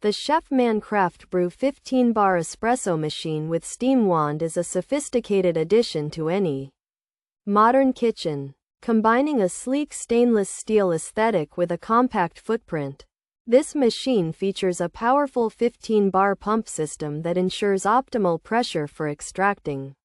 The Chefman CraftBrew 15-bar espresso machine with steam wand is a sophisticated addition to any modern kitchen, combining a sleek stainless steel aesthetic with a compact footprint. This machine features a powerful 15-bar pump system that ensures optimal pressure for extracting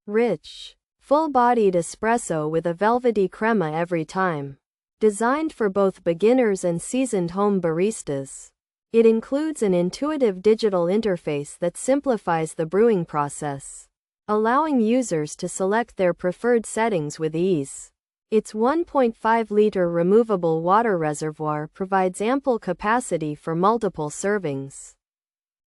rich, full-bodied espresso with a velvety crema every time. Designed for both beginners and seasoned home baristas, it includes an intuitive digital interface that simplifies the brewing process, allowing users to select their preferred settings with ease. Its 1.5-liter removable water reservoir provides ample capacity for multiple servings,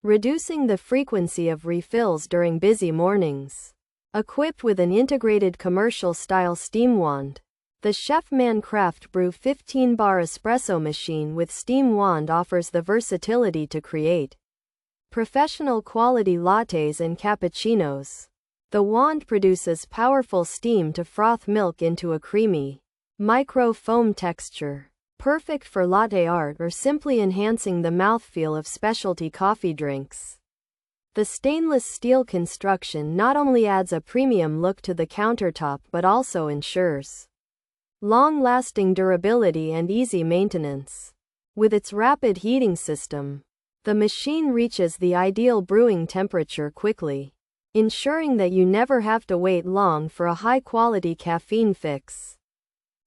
reducing the frequency of refills during busy mornings. Equipped with an integrated commercial-style steam wand, the Chefman CraftBrew 15-bar espresso machine with steam wand offers the versatility to create professional-quality lattes and cappuccinos. The wand produces powerful steam to froth milk into a creamy, micro-foam texture, perfect for latte art or simply enhancing the mouthfeel of specialty coffee drinks. The stainless steel construction not only adds a premium look to the countertop but also ensures long-lasting durability and easy maintenance. With its rapid heating system, the machine reaches the ideal brewing temperature quickly, ensuring that you never have to wait long for a high-quality caffeine fix.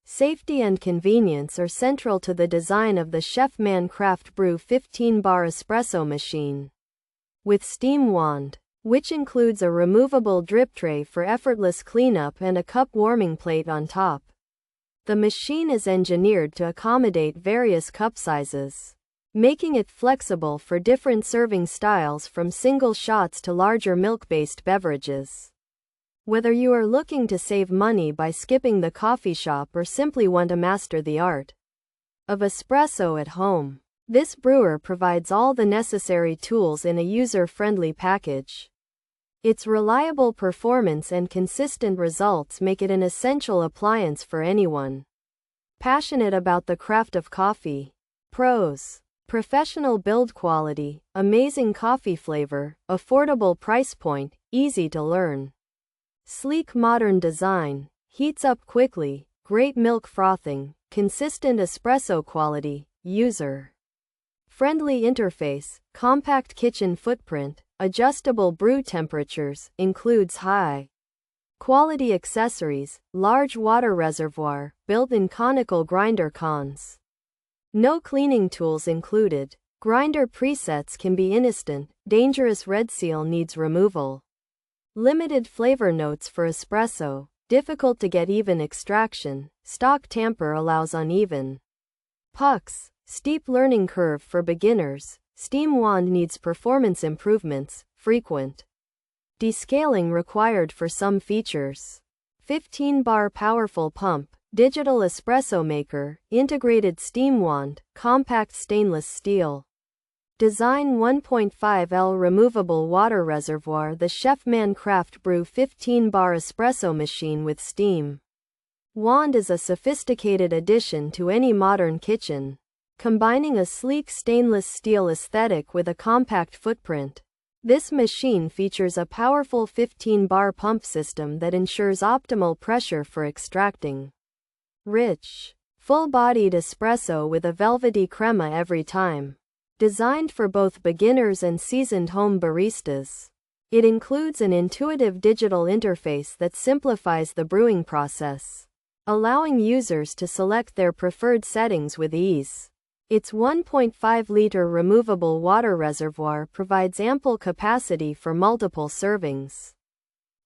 Safety and convenience are central to the design of the Chefman CraftBrew 15-bar espresso machine with steam wand, which includes a removable drip tray for effortless cleanup and a cup warming plate on top. The machine is engineered to accommodate various cup sizes, making it flexible for different serving styles from single shots to larger milk-based beverages. Whether you are looking to save money by skipping the coffee shop or simply want to master the art of espresso at home, this brewer provides all the necessary tools in a user-friendly package. Its reliable performance and consistent results make it an essential appliance for anyone passionate about the craft of coffee. Pros: professional build quality, amazing coffee flavor, affordable price point, easy to learn. Sleek modern design, heats up quickly, great milk frothing, consistent espresso quality, user-friendly interface, compact kitchen footprint, adjustable brew temperatures, includes high-quality accessories, large water reservoir, built-in conical grinder. Cons: no cleaning tools included. Grinder presets can be instant, dangerous red seal needs removal. Limited flavor notes for espresso, difficult to get even extraction, stock tamper allows uneven pucks, steep learning curve for beginners. Steam wand needs performance improvements, frequent descaling required for some features. 15-bar powerful pump, digital espresso maker, integrated steam wand, compact stainless steel design 1.5L removable water reservoir. The Chefman CraftBrew 15-bar espresso machine with steam wand is a sophisticated addition to any modern kitchen, combining a sleek stainless steel aesthetic with a compact footprint. This machine features a powerful 15-bar pump system that ensures optimal pressure for extracting rich, full-bodied espresso with a velvety crema every time. Designed for both beginners and seasoned home baristas, it includes an intuitive digital interface that simplifies the brewing process, allowing users to select their preferred settings with ease. Its 1.5-liter removable water reservoir provides ample capacity for multiple servings,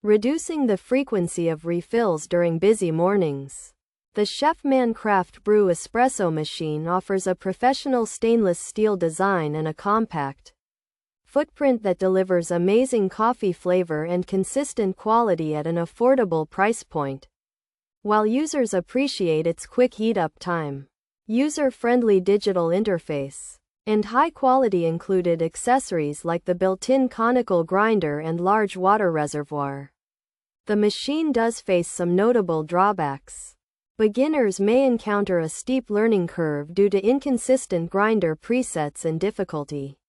reducing the frequency of refills during busy mornings. The Chefman CraftBrew espresso machine offers a professional stainless steel design and a compact footprint that delivers amazing coffee flavor and consistent quality at an affordable price point. While users appreciate its quick heat-up time, user-friendly digital interface, and high-quality included accessories like the built-in conical grinder and large water reservoir, the machine does face some notable drawbacks. Beginners may encounter a steep learning curve due to inconsistent grinder presets and difficulty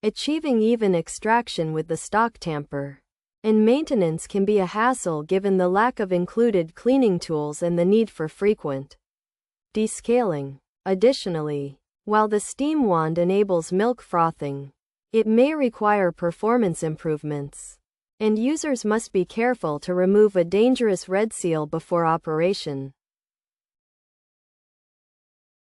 achieving even extraction with the stock tamper. And maintenance can be a hassle given the lack of included cleaning tools and the need for frequent descaling. Additionally, while the steam wand enables milk frothing, it may require performance improvements, and users must be careful to remove a dangerous red seal before operation.